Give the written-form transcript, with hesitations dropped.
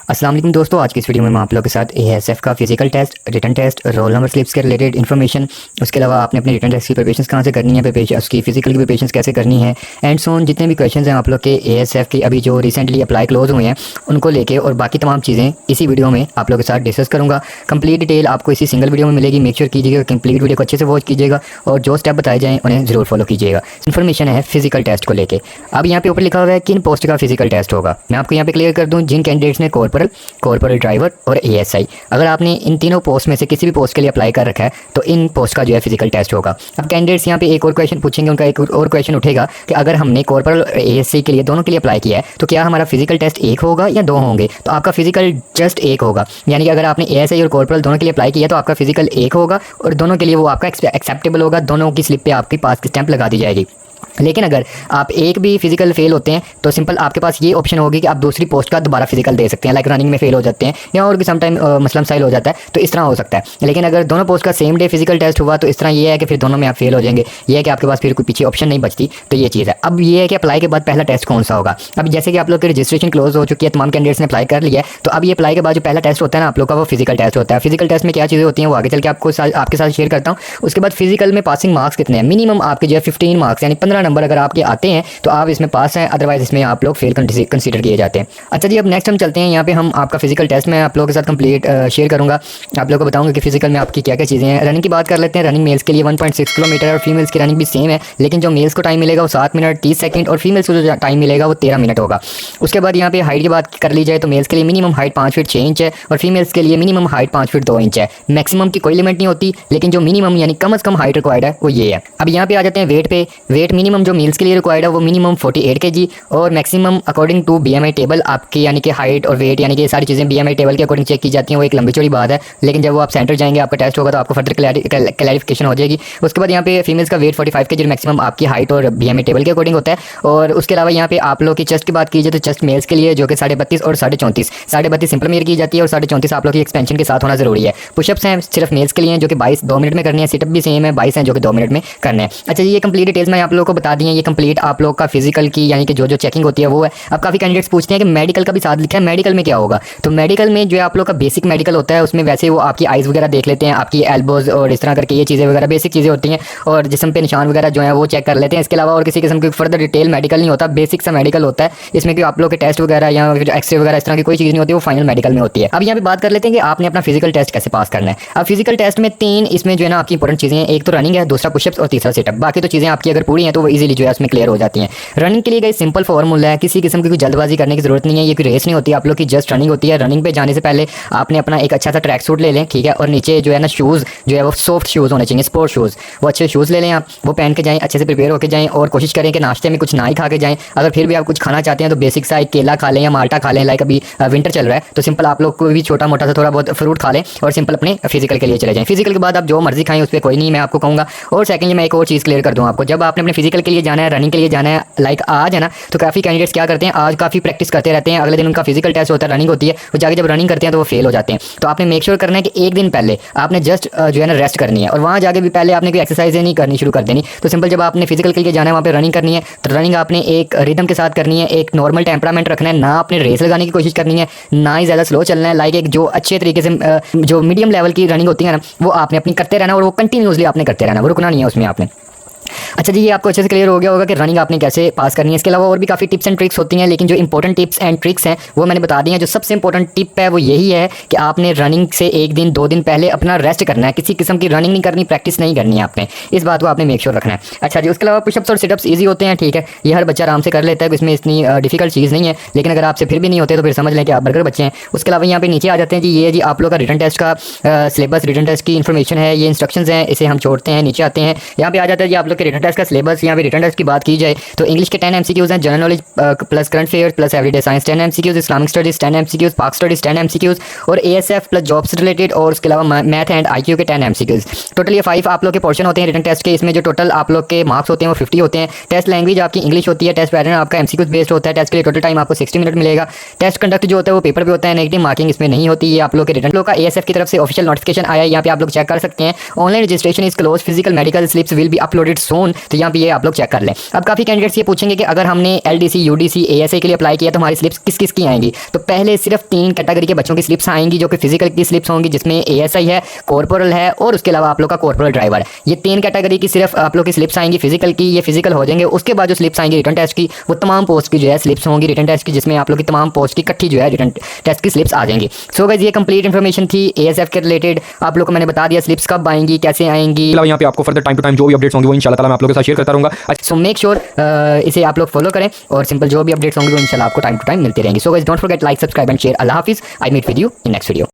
अस्सलाम वालेकुम दोस्तों, आज की इस वीडियो में मैं आप लोगों के साथ एएसएफ का physical test, written test, roll number slips के रिलेटेड इन्फॉर्मेशन, उसके अलावा आपने अपने रिटन टेस्ट की प्रिपरेशन कहाँ से करनी है, प्रिपरेशन उसकी फिजिकल की प्रिपरेशन कैसे करनी है एंड सो ऑन, जितने भी क्वेश्चंस हैं आप लोग के एएसएफ के अभी जो रिसेंटली अप्लाई क्लोज हुए हैं उनको लेके और बाकी तमाम चीज़ें इसी वीडियो में आप लोगों के साथ डिस्कस करूँगा। कंप्लीट डिटेल आपको इसी सिंगल वीडियो में मिलेगी। मेक श्योर कीजिएगा कंप्लीट वीडियो को अच्छे से वॉच कीजिएगा और जो स्टेप बताए जाएँ उन्हें ज़रूर फॉलो कीजिएगा। इन्फॉर्मेशन है फिजिकल टेस्ट को लेकर। अब यहाँ पे ऊपर लिखा हुआ है किन पोस्ट का फिजिकल टेस्ट होगा। मैं आपको यहाँ पे क्लियर कर दूँ, जिन कैंडिडेट्स ने कॉर्पोरल ड्राइवर और एएसआई, अगर आपने इन तीनों पोस्ट में से किसी भी पोस्ट के लिए अप्लाई कर रखा है तो इन पोस्ट का जो है फिजिकल टेस्ट होगा। अब कैंडिडेट्स यहाँ पे एक और क्वेश्चन पूछेंगे, उनका एक और क्वेश्चन उठेगा कि अगर हमने कॉर्पोरल और एएसआई के लिए दोनों के लिए अप्लाई किया है तो क्या हमारा फिजिकल टेस्ट एक होगा या दो होंगे। तो आपका फिजिकल जस्ट एक होगा, यानी कि अगर आपने एएसआई और कॉर्पोरल दोनों के लिए अप्लाई किया तो आपका फिजिकल एक होगा और दोनों के लिए वो आपका एक्सेप्टेबल होगा। दोनों की स्लिप पे आपकी पास की स्टैंप लगा दी जाएगी। लेकिन अगर आप एक भी फिजिकल फेल होते हैं तो सिंपल आपके पास ये ऑप्शन होगी कि आप दूसरी पोस्ट का दोबारा फिजिकल दे सकते हैं। लाइक रनिंग में फेल हो जाते हैं या और भी समटाइम मसलम साइल हो जाता है तो इस तरह हो सकता है। लेकिन अगर दोनों पोस्ट का सेम डे फिजिकल टेस्ट हुआ तो इस तरह ये है कि फिर दोनों में आप फेल हो जाएंगे। ये है कि आपके पास फिर कोई पीछे ऑप्शन नहीं बचती। तो ये चीज़ है। अब ये है कि अप्लाई के बाद पहला टेस्ट कौन सा होगा। अब जैसे कि आप लोग की रजिस्ट्रेशन क्लोज हो चुकी है, तमाम कैंडिडेट्स ने अप्लाई कर लिया है, तो अब ये अप्लाई के बाद जो पहला टेस्ट होता है ना आप लोग का, वो फिजिकल टेस्ट होता है। फिजिकल टेस्ट में क्या चीज़ें होती हैं वो आगे चल के आपके साथ शेयर करता हूँ। उसके बाद फिजिकल में पासिंग मार्क्स कितने हैं। मिनिमम आपके जो है 15 मार्क्स यानी 15 नंबर अगर आपके आते हैं तो आप इसमें पास हैं, अदरवाइज इसमें आप लोग फेल कंसीडर किए जाते हैं। अच्छा जी, अब नेक्स्ट हम चलते हैं। यहाँ पे हम आपका फिजिकल टेस्ट में आप लोगों के साथ कंप्लीट शेयर करूँगा। आप लोगों को बताऊँगा कि फिजिकल में आपकी क्या क्या चीज़ें हैं। रनिंग की बात कर लेते हैं। रनिंग मेल्स के लिए 1.6 किलोमीटर और फीमेल्स की रनिंग भी सेम है, लेकिन जो मेल्स को टाइम मिलेगा वो 7 मिनट 30 सेकंड और फीमेल्स को जो टाइम मिलेगा वो 13 मिनट होगा। उसके बाद यहाँ पे हाइट की बात कर ली जाए तो मेल्स के लिए मिनिमम हाइट 5 फीट 6 इंच है और फीमेल्स के लिए मिनिमम हाइट 5 फीट 2 इंच है। मैक्सिमम की कोई लिमिट नहीं होती, लेकिन जो मिनिमम यानी कम से कम हाइट रिक्वायर्ड है वो ये है। अब यहाँ पे आ जाते हैं वेट पे। वेट मिनिमम जो मेल्स के लिए रिक्वायर्ड है वो मिनिमम 48 kg और maximum according to BMI table आपकी यानी कि हाइट और वेट यानी कि सारी चीज़ें बीएमआई टेबल के अकॉर्डिंग चेक की जाती हैं। वो एक लंबी चौड़ी बात है, लेकिन जब वो आप सेंटर जाएंगे आपका टेस्ट होगा तो आपको फर्दर क्लैरिफिकेशन हो जाएगी। उसके बाद यहाँ पे फीमेल्स का वेट 45 kg मैक्सिमम आपकी हाइट और बीएमआई टेबल के अकॉर्डिंग होता है। और उसके अलावा यहाँ पे आप लोग की चेस्ट की बात कीजिए तो चेस्ट मेल्स के लिए जो कि 32.5 और 34.5 32.5 सिंपल मेयर की जाती है और 34.5 आप लोग की एक्सपेंशन के साथ होना जरूरी है। पुशअप्स हैं सिर्फ मेल्स के लिए जो कि 22 2 मिनट में करनी है। सिटअप भी सेम है 22 हैं जो कि 2 मिनट में करने हैं। अच्छा जी, ये कंप्लीट डिटेल्स मैं आप लोगों को बता दी है। ये कंप्लीट आप लोग का फिजिकल की यानी कि जो चेकिंग होती है वो है। अब काफ़ी कैंडिडेट्स पूछते हैं कि मेडिकल का भी साथ लिखा है, मेडिकल में क्या होगा। तो मेडिकल में जो है आप लोग का बेसिक मेडिकल होता है, उसमें वैसे वो आपकी आइज़ वगैरह देख लेते हैं, आपकी एल्बोज और इस तरह करके ये चीज़ें वगैरह बेसिक चीज़ें होती हैं और जिस्म पे निशान वगैरह जो है वो चेक कर लेते हैं। इसके अलावा और किसी किस्म की फर्दर डिटेल मेडिकल नहीं होता, बेसिक सा मेडिकल होता है। इसमें कि आप लोग के टेस्ट वगैरह या फिर एक्सरे वगैरह इस तरह की कोई चीज़ नहीं होती, वो फाइनल मेडिकल में होती है। अब यहाँ पे बात कर लेते हैं कि आपने अपना फिजिकल टेस्ट कैसे पास करना है। अब फिजिकल टेस्ट में 3 इसमें जो है ना आपकी इंपॉर्टेंट चीज़ें हैं। एक तो रनिंग है, दूसरा पुशअप्स और तीसरा सिटअप। बाकी तो चीज़ें आपकी अगर पूरी हैं तो वो इजीली जो है उसमें क्लियर हो जाती हैं। रनिंग के लिए गई सिंपल फॉर्मूला है, किसी किस्म की कोई जल्दबाजी करने की जरूरत नहीं है। ये कोई रेस नहीं होती, आप लोग की जस्ट रनिंग होती है। रनिंग पे जाने से पहले आपने अपना एक अच्छा सा ट्रैक सूट ले लें, ठीक है, और नीचे जो है ना शूज़ जो है वो सॉफ्ट शूज़ होने चाहिए, स्पोर्ट शूज़। वो अच्छे शूज़ ले लें आप, वो पहन के जाएँ, अच्छे से प्रिपेयर होकर जाएँ और कोशिश करें कि नाश्ते में कुछ ना ही खा के जाएँ। अगर फिर भी आप कुछ खाना चाहते हैं तो बेसिक सा एक केला खा लें या माल्टा खा लें। लाइक अभी विंटर चल रहा है तो सिंपल आप लोग कोई भी छोटा मोटा सा थोड़ा बहुत फ्रूट खा लें और सिंपल अपने फिजिकल के लिए चले जाएँ। फिजिकल के बाद आप जो मर्जी खाएं उस पर कोई नहीं, मैं आपको कहूँगा। और सेकंडली मैं एक और चीज़ क्लियर कर दूँ आपको, जब आपने अपने फिजिकल के लिए जाना है, रनिंग के लिए जाना है, लाइक आज है ना, तो काफ़ी कैंडिडेट्स क्या करते हैं, आज काफ़ी प्रैक्टिस करते रहते हैं, अगले दिन उनका फिजिकल टेस्ट होता है, रनिंग होती है, वो जाके जब रनिंग करते हैं तो वो फेल हो जाते हैं। तो आपने मेक श्योर करना है कि एक दिन पहले आपने जस्ट जो है ना रेस्ट करनी है और वहाँ जाके भी पहले आपने कोई एक्सरसाइज नहीं करनी शुरू कर देनी। तो सिंपल जब आपने फिजिकल के लिए जाना है वहाँ पे रनिंग करनी है तो रनिंग आपने एक रिदम के साथ करनी है, एक नॉर्मल टेम्परामेंट रखना है, ना आपने रेस लगाने की कोशिश करनी है, ना ही ज़्यादा स्लो चलना है। लाइक एक जो अच्छे तरीके से जो मीडियम लेवल की रनिंग होती है ना वो आपने अपनी करते रहना और वो कंटिन्यूसली आपने करते रहना, वो रुकना नहीं है उसमें आपने। अच्छा जी, ये आपको अच्छे से क्लियर हो गया होगा कि रनिंग आपने कैसे पास करनी है। इसके अलावा और भी काफ़ी टिप्स एंड ट्रिक्स होती हैं, लेकिन जो इंपॉर्टेंट टिप्स एंड ट्रिक्स हैं वो मैंने बता दी हैं। जो सबसे इंपॉर्टेंट टिप है वो यही है कि आपने रनिंग से एक दिन 2 दिन पहले अपना रेस्ट करना है। किसी किस्म की रनिंग नहीं करनी, प्रैक्टिस नहीं करनी है आपने, इस बात को आपने मेक श्योर रखना है। अच्छा जी, उसके अलावा पुशअप्स और सिटअप्स ईजी होते हैं, ठीक है, ये हर बच्चा आराम से कर लेता है, इसमें इतनी डिफिकल्ट चीज़ नहीं है। लेकिन अगर आपसे फिर भी नहीं होते तो फिर समझ लें कि आप बर्गर बच्चे हैं। उसके अलावा यहाँ पे नीचे आ जाते हैं जी, ये जी आप लोग का रिटन टेस्ट का सिलेबस, रिटन टेस्ट की इन्फॉर्मेशन है, ये इंस्ट्रक्शंस हैं, इसे हम छोड़ते हैं, नीचे आते हैं। यहाँ पे आ जाता है जी आप लोग के रिटन टेस्ट का सिलेबस। यहाँ पे रिटन टेस्ट की बात की जाए तो इंग्लिश के 10 MCQs हैं, general knowledge plus current affairs plus everyday science 10 MCQs, Islamic studies 10 MCQs, पाक स्टडीज 10 MCQs और ASF प्लस जॉब्स रिलेटेड और उसके अलावा मैथ एंड IQ के 10 MCQs। टोटल ये 5 आप लोग के पोर्शन होते हैं रिटन टेस्ट के। इसमें जो टोटल आप लोग के मार्क्स होते हैं वो 50 होते हैं। टेस्ट लैंग्वेज आपकी इंग्लिश होती है। टेस्ट पैटर्न आपका MCQs बेस्ड होता है। टेस्ट के लिए टोटल टाइम आपको 60 मिनट मिलेगा। टेस्ट कंडक्ट जो होता है वो पेपर पे होता है, नेगेटिव मार्किंग इसमें नहीं होती। ये आप लोग के रिटन लोग का ASF की तरफ से ऑफिशियल नोटिफिकेशन आया है, यहाँ पे आप लोग चेक कर सकते हैं। Online registration is close, physical medical slips will be uploaded soon, तो यहाँ पे ये आप लोग चेक कर लें। अब काफ़ी कैंडिडेट्स ये पूछेंगे कि अगर हमने LDC UDC ASI के लिए अप्लाई किया तो हमारी स्लिप्स किस किस की आएंगी। तो पहले सिर्फ 3 कैटेगरी के बच्चों की स्लिप्स आएंगी जो कि फिजिकल की स्लिप्स होंगी, जिसमें ASI है, कॉर्पोरल है और उसके अलावा आप लोग का कॉर्पोरल ड्राइवर। ये 3 कैटेगरी की सिर्फ आप लोग की स्लिप्स आएंगी फिजिकल की, ये फिजिकल हो जाएंगे। उसके बाद जो स्लिप्स आएंगी रिटर्न टेस्ट की, वो तमाम पोस्ट की जो है स्लिप्स होंगी रिटर्न टेस्ट की, जिसमें आप लोग की तमाम पोस्ट की इकट्ठी जो है रिटर्न टेस्ट की स्लिप्स आ जाएंगी। सो गाइस ये कंप्लीट इन्फॉर्मेशन थी ASF के रिलेटेड। आप लोग को मैंने बता दिया स्लिप्स कब आएंगी, कैसे आएंगी। यहाँ पे आपको फर्दर टाइम टू टाइम जो भी अपडेट्स होंगे वो इंशाल्लाह ताला मैं आप लोगों के साथ शेयर करता रहूंगा। सो मेक श्योर इसे आप लोग फॉलो करें और सिंपल जो भी अपडेट्स होंगे वो इंशाल्लाह आपको टाइम टू टाइम मिलती रहेंगी। So guys don't forget like, subscribe and share. अल्लाह हाफिज़। I meet with you in next video.